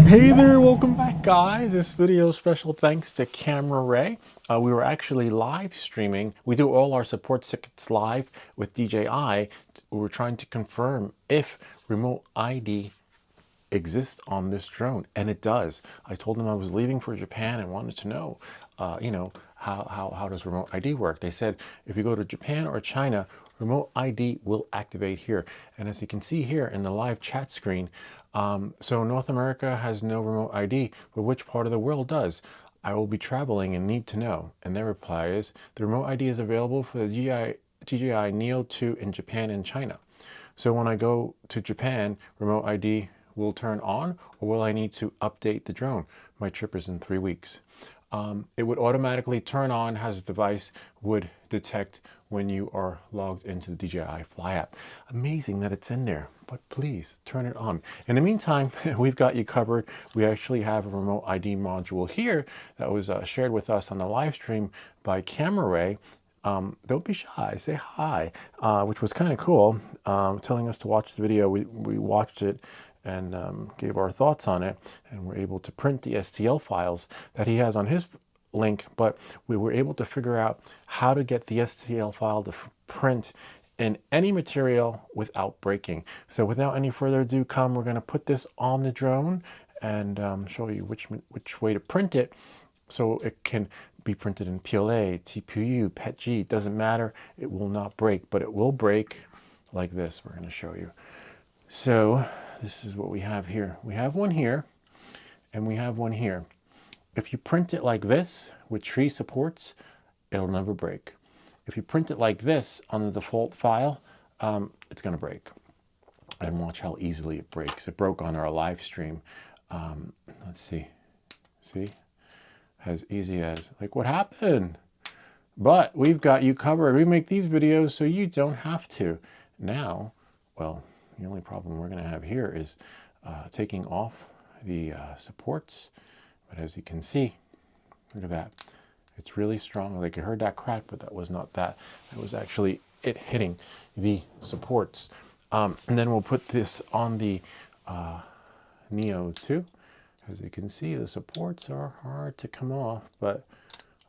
Hey there, welcome back guys. This video special thanks to Camera Ray. We were actually live streaming. We do all our support tickets live with DJI. We were trying to confirm if remote ID exists on this drone, and it does. I told them I was leaving for Japan and wanted to know, how does remote ID work? They said if you go to Japan or China, remote ID will activate here. And as you can see here in the live chat screen, so North America has no remote ID, but which part of the world does? I will be traveling and need to know. And their reply is, the remote ID is available for the DJI Neo 2 in Japan and China. So when I go to Japan, remote ID will turn on, or will I need to update the drone? My trip is in 3 weeks. It would automatically turn on as the device would detect when you are logged into the DJI Fly app. Amazing that it's in there, but please turn it on. In the meantime, we've got you covered. We actually have a remote ID module here that was shared with us on the live stream by Camera Ray. Don't be shy, say hi, which was kind of cool, telling us to watch the video. We watched it and gave our thoughts on it, and we're able to print the STL files that he has on his link, but we were able to figure out how to get the STL file to print in any material without breaking. So without any further ado, we're going to put this on the drone and show you which way to print it so it can be printed in PLA, TPU, PETG, it doesn't matter, it will not break, but it will break like this. We're going to show you. So this is what we have here. We have one here and we have one here. If you print it like this with tree supports, it'll never break. If you print it like this on the default file, it's going to break. And watch how easily it breaks. It broke on our live stream. Let's see. See? As easy as, like, what happened? But we've got you covered. We make these videos so you don't have to. Now, well, the only problem we're going to have here is taking off the supports. But as you can see, look at that. It's really strong. Like, you heard that crack, but that was not that. It was actually it hitting the supports. And then we'll put this on the Neo 2. As you can see, the supports are hard to come off, but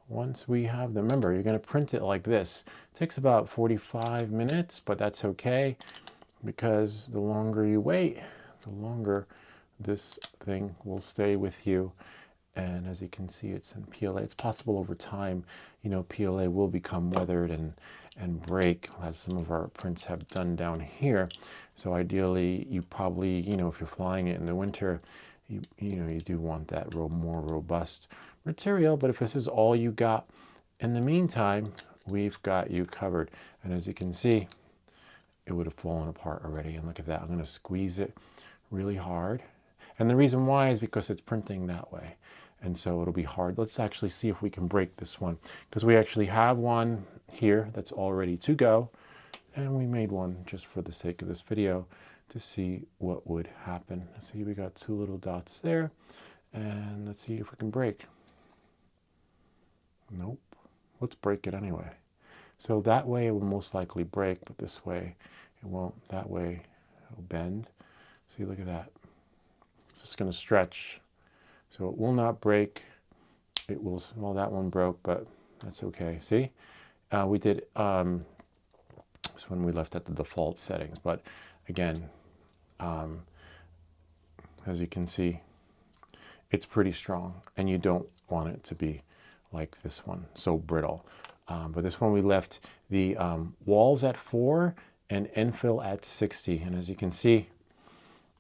once we have them, remember, you're going to print it like this. It takes about 45 minutes, but that's okay, because the longer you wait, the longer this thing will stay with you. And as you can see, it's in PLA. It's possible over time, PLA will become weathered and break, as some of our prints have done down here. So ideally, you probably, if you're flying it in the winter, you do want that more robust material. But if this is all you got, in the meantime, we've got you covered. And as you can see, it would have fallen apart already. And look at that. I'm going to squeeze it really hard. And the reason why is because it's printing that way. And so it'll be hard. Let's actually see if we can break this one, because we actually have one here that's all ready to go. And we made one just for the sake of this video to see what would happen. See, we got two little dots there. And let's see if we can break. Nope. Let's break it anyway. So that way it will most likely break, but this way it won't. That way it'll bend. See, look at that. It's just going to stretch. So it will not break. It will, well, that one broke, but that's okay. See, we did, this one we left at the default settings, but again, as you can see, it's pretty strong, and you don't want it to be like this one, so brittle. But this one we left the walls at 4 and infill at 60. And as you can see,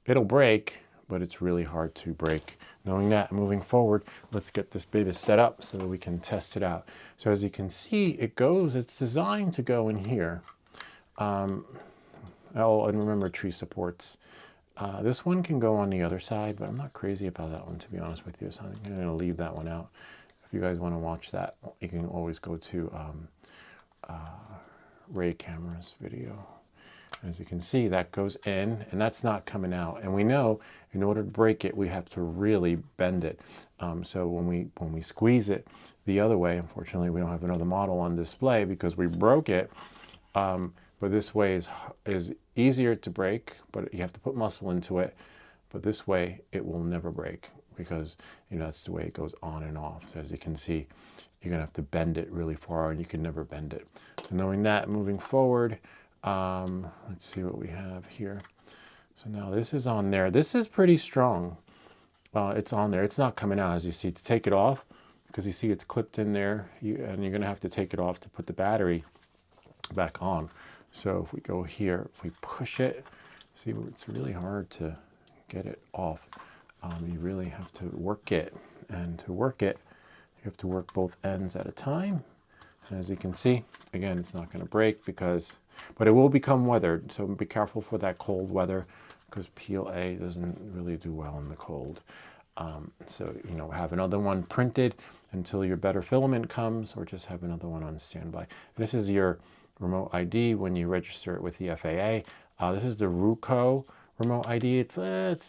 it'll break, but it's really hard to break. Knowing that, moving forward, let's get this baby set up so that we can test it out. So as you can see, it's designed to go in here. Oh, and remember, tree supports. This one can go on the other side, but I'm not crazy about that one, to be honest with you. So I'm going to leave that one out. If you guys want to watch that, you can always go to Ray Camera's video. As you can see, that goes in, and that's not coming out. And we know in order to break it, we have to really bend it. So when we squeeze it the other way, unfortunately, we don't have another model on display because we broke it. But this way is easier to break, but you have to put muscle into it. But this way, it will never break because, you know, that's the way it goes on and off. So as you can see, you're gonna have to bend it really far and you can never bend it. So knowing that, moving forward, let's see what we have here. So now this is on there. This is pretty strong. It's on there. It's not coming out, as you see. To take it off, because you see it's clipped in there, and you're gonna have to take it off to put the battery back on. So if we go here, if we push it, see, it's really hard to get it off. You really have to work it, and to work it, you have to work both ends at a time. And as you can see, again, it's not going to break but it will become weathered. So be careful for that cold weather, because PLA doesn't really do well in the cold. So, you know, have another one printed until your better filament comes, or just have another one on standby. This is your remote ID when you register it with the FAA. This is the Ruko remote ID. It's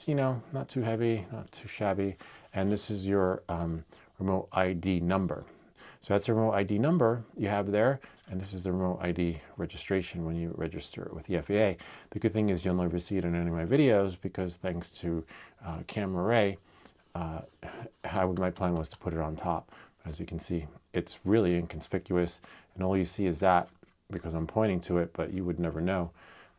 you know, not too heavy, not too shabby. And this is your remote ID number. So that's the remote ID number you have there, and this is the remote ID registration when you register it with the FAA. The good thing is you'll never see it in any of my videos, because thanks to Camera Ray, my plan was to put it on top. As you can see, it's really inconspicuous, and all you see is that, because I'm pointing to it, but you would never know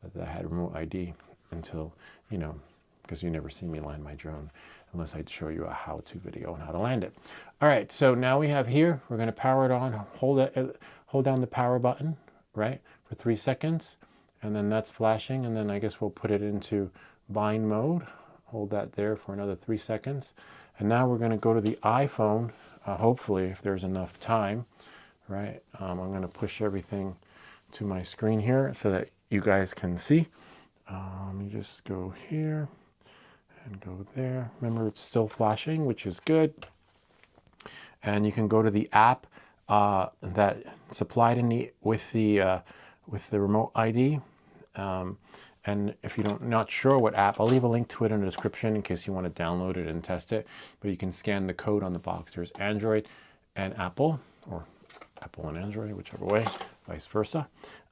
that I had remote ID until, you know, because you never see me land my drone unless I'd show you a how-to video on how to land it. All right, so now we have here, we're going to power it on. Hold down the power button, right, for 3 seconds, and then that's flashing, and then I guess we'll put it into bind mode. Hold that there for another 3 seconds, and now we're going to go to the iPhone, hopefully, if there's enough time, right? I'm going to push everything to my screen here so that you guys can see. Let me just go here and go there. Remember, it's still flashing, which is good. And you can go to the app that supplied with the remote ID. And if you're not sure what app, I'll leave a link to it in the description in case you want to download it and test it. But you can scan the code on the box. There's Android and Apple, or Apple and Android, whichever way, vice versa.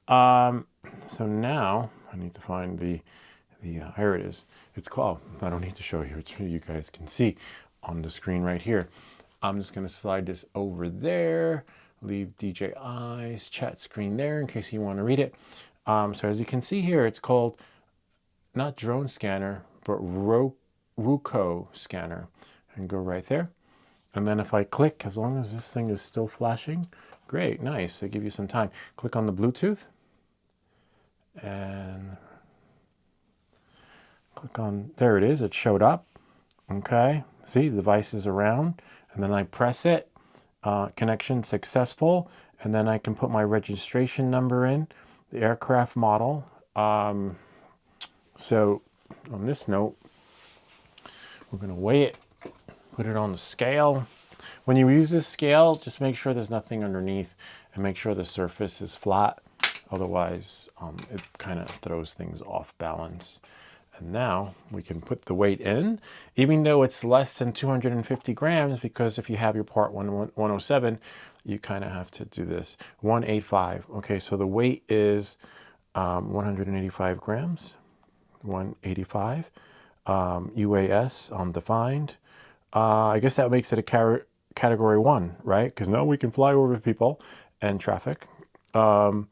So now I need to find here it is. It's called, I don't need to show you, it's you guys can see on the screen right here. I'm just going to slide this over there, leave DJI's chat screen there in case you want to read it. So as you can see here, it's called not drone scanner, but Ruko scanner, and go right there. And then if I click, as long as this thing is still flashing, great, nice. They give you some time. Click on the Bluetooth and click on, there it is, it showed up. Okay, see, the device is around, and then I press it, connection successful, and then I can put my registration number in, the aircraft model. So on this note, we're going to weigh it, put it on the scale. When you use this scale, just make sure there's nothing underneath and make sure the surface is flat. Otherwise, it kind of throws things off balance. And now we can put the weight in, even though it's less than 250 grams, because if you have your part 107, you kind of have to do this. 185. Okay, so the weight is 185 grams. 185. UAS defined. I guess that makes it a category 1, right? Because now we can fly over people and traffic. Oh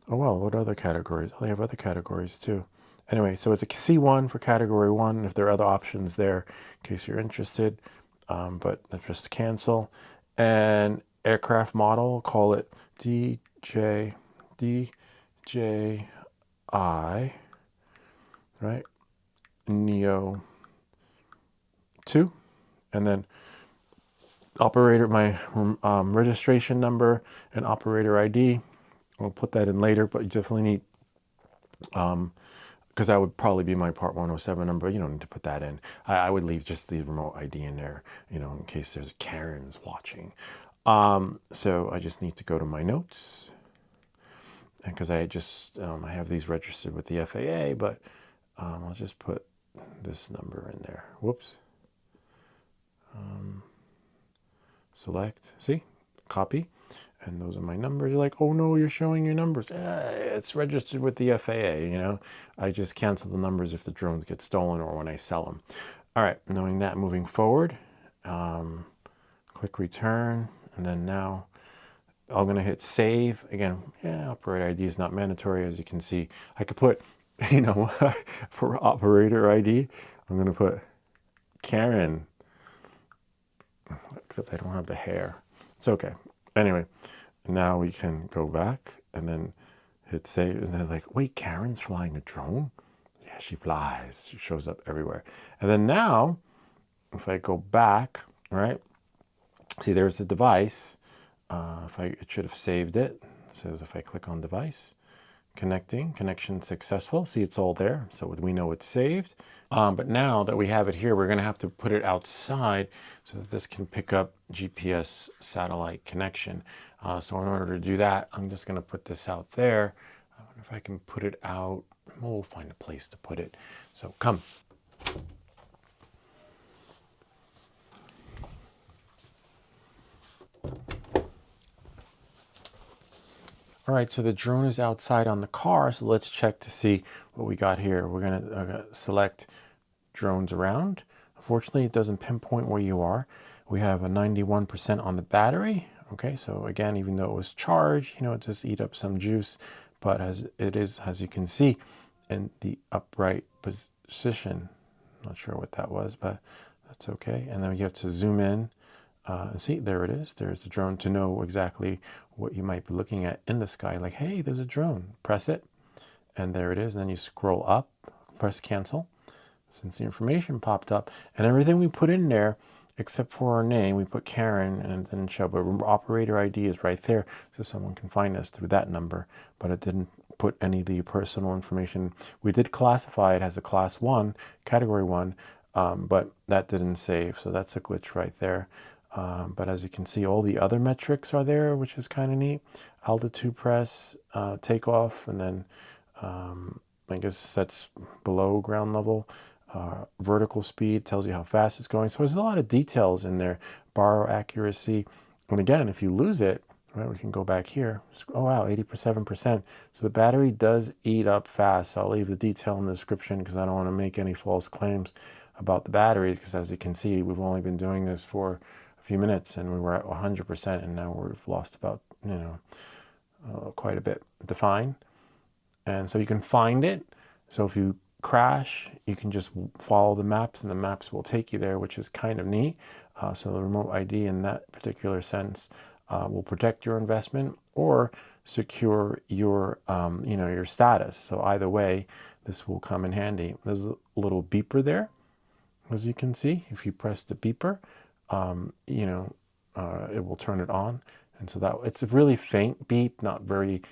well, what other categories? Oh, they have other categories too. Anyway, so it's a C1 for category 1, if there are other options there, in case you're interested. But let's just cancel. And aircraft model, call it DJI, right? Neo 2. And then operator, my registration number and operator ID. I'll put that in later, but you definitely need, because that would probably be my part 107 number. You don't need to put that in. I would leave just the remote ID in there, you know, in case there's Karens watching. So I just need to go to my notes, because I just, I have these registered with the FAA, but I'll just put this number in there. Whoops. Select, see, copy. And those are my numbers. You're like, oh no, you're showing your numbers. It's registered with the FAA, you know. I just cancel the numbers if the drones get stolen or when I sell them. All right, knowing that, moving forward, click return, and then now I'm going to hit save. Again, yeah, operator ID is not mandatory. As you can see, I could put, you know, for operator ID, I'm going to put Karen, except I don't have the hair. It's okay. Anyway, now we can go back and then hit save. And they're like, wait, Karen's flying a drone? Yeah, she flies. She shows up everywhere. And then now, if I go back, right, see, there's the device. It should have saved it. It says if I click on device, connection successful. See, it's all there. So we know it's saved. But now that we have it here, we're going to have to put it outside so that this can pick up GPS satellite connection. So in order to do that, I'm just going to put this out there. I wonder if I can put it out. We'll find a place to put it. So come. All right, so the drone is outside on the car, so let's check to see what we got here. We're gonna select drones around. Unfortunately, it doesn't pinpoint where you are. We have a 91% on the battery. Okay, so again, even though it was charged, you know, it does eat up some juice, but as you can see, in the upright position. Not sure what that was, but that's okay. And then you have to zoom in. See, there it is. There's the drone to know exactly what you might be looking at in the sky. Like, hey, there's a drone. Press it, and there it is. And then you scroll up, press cancel. Since the information popped up, and everything we put in there, except for our name, we put Karen, and it didn't show. But operator ID is right there, so someone can find us through that number. But it didn't put any of the personal information. We did classify it as a class 1, category 1, but that didn't save. So that's a glitch right there. But as you can see, all the other metrics are there, which is kind of neat. Altitude press, takeoff, and then I guess that's below ground level. Vertical speed tells you how fast it's going. So there's a lot of details in there. Baro accuracy. And again, if you lose it, right, we can go back here. Oh, wow, 87%. So the battery does eat up fast. So I'll leave the detail in the description because I don't want to make any false claims about the batteries, because as you can see, we've only been doing this for few minutes and we were at 100%, and now we've lost about, you know, quite a bit defined. And so you can find it. So if you crash, you can just follow the maps and the maps will take you there, which is kind of neat. So the remote ID in that particular sense will protect your investment or secure your, you know, your status. So either way, this will come in handy. There's a little beeper there, as you can see. If you press the beeper, you know, it will turn it on. And so that it's a really faint beep, not very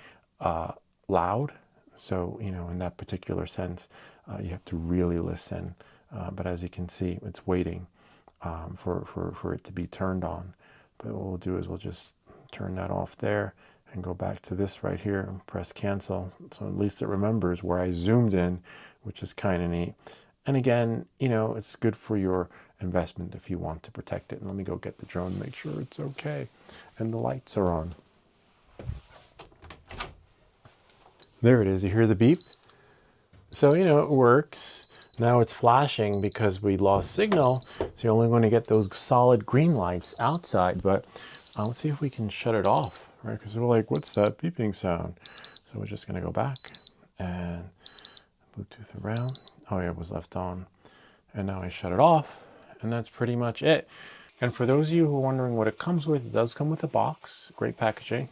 loud. So, you know, in that particular sense, you have to really listen. But as you can see, it's waiting for it to be turned on. But what we'll do is we'll just turn that off there and go back to this right here and press cancel. So at least it remembers where I zoomed in, which is kind of neat. And again, you know, it's good for your investment if you want to protect it. And let me go get the drone, make sure it's okay. And the lights are on. There it is. You hear the beep? So, you know, it works. Now it's flashing because we lost signal. So you're only going to get those solid green lights outside. But let's see if we can shut it off, right? Because we're like, what's that beeping sound? So we're just going to go back and Bluetooth around. Oh yeah, it was left on. And now I shut it off. And that's pretty much it. And for those of you who are wondering what it comes with, it does come with a box. Great packaging.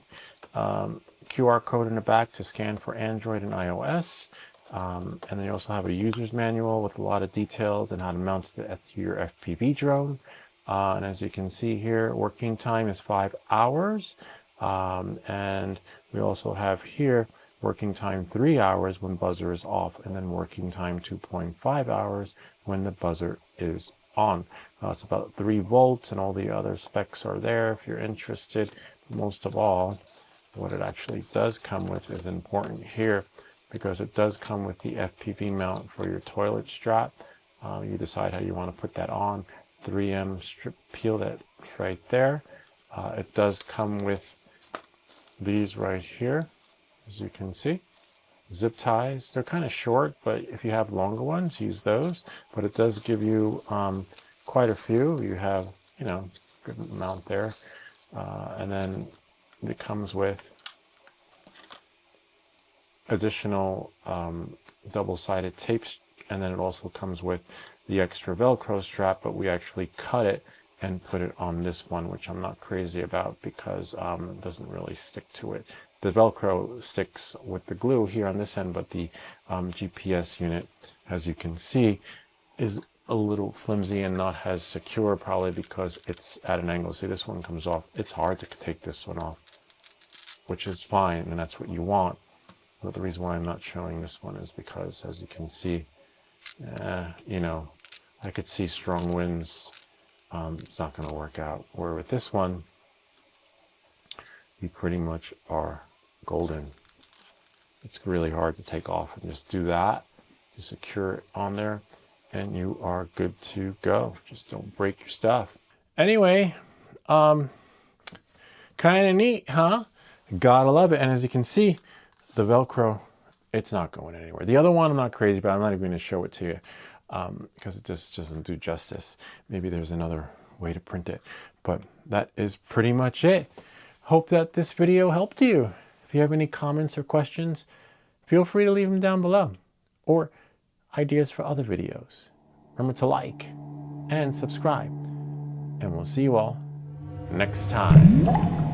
QR code in the back to scan for Android and iOS. And then you also have a user's manual with a lot of details and how to mount it to your FPV drone. And as you can see here, working time is 5 hours. And we also have here working time 3 hours when buzzer is off, and then working time 2.5 hours when the buzzer is on. It's about 3 volts, and all the other specs are there if you're interested. Most of all, what it actually does come with is important here, because it does come with the FPV mount for your toilet strap. You decide how you want to put that on. 3M strip peel that's right there. It does come with these right here, as you can see. zip ties. They're kind of short, but if you have longer ones, use those. But it does give you quite a few. You have, you know, good amount there. And then it comes with additional double-sided tapes, and then it also comes with the extra Velcro strap, but we actually cut it and put it on this one, which I'm not crazy about because it doesn't really stick to it. The Velcro sticks with the glue here on this end, but the GPS unit, as you can see, is a little flimsy and not as secure, probably because it's at an angle. See, this one comes off. It's hard to take this one off, which is fine, and that's what you want. But the reason why I'm not showing this one is because, as you can see, you know, I could see strong winds. It's not going to work out. Where with this one, you pretty much are golden. It's really hard to take off, and just do that to secure it on there, and you are good to go. Just don't break your stuff. Anyway, kind of neat, huh? Gotta love it. And as you can see, the Velcro, it's not going anywhere. The other one I'm not crazy about. I'm not even going to show it to you because it just doesn't do justice. Maybe there's another way to print it. But that is pretty much it. Hope that this video helped you. If you have any comments or questions, feel free to leave them down below. Or ideas for other videos. Remember to like and subscribe. And we'll see you all next time.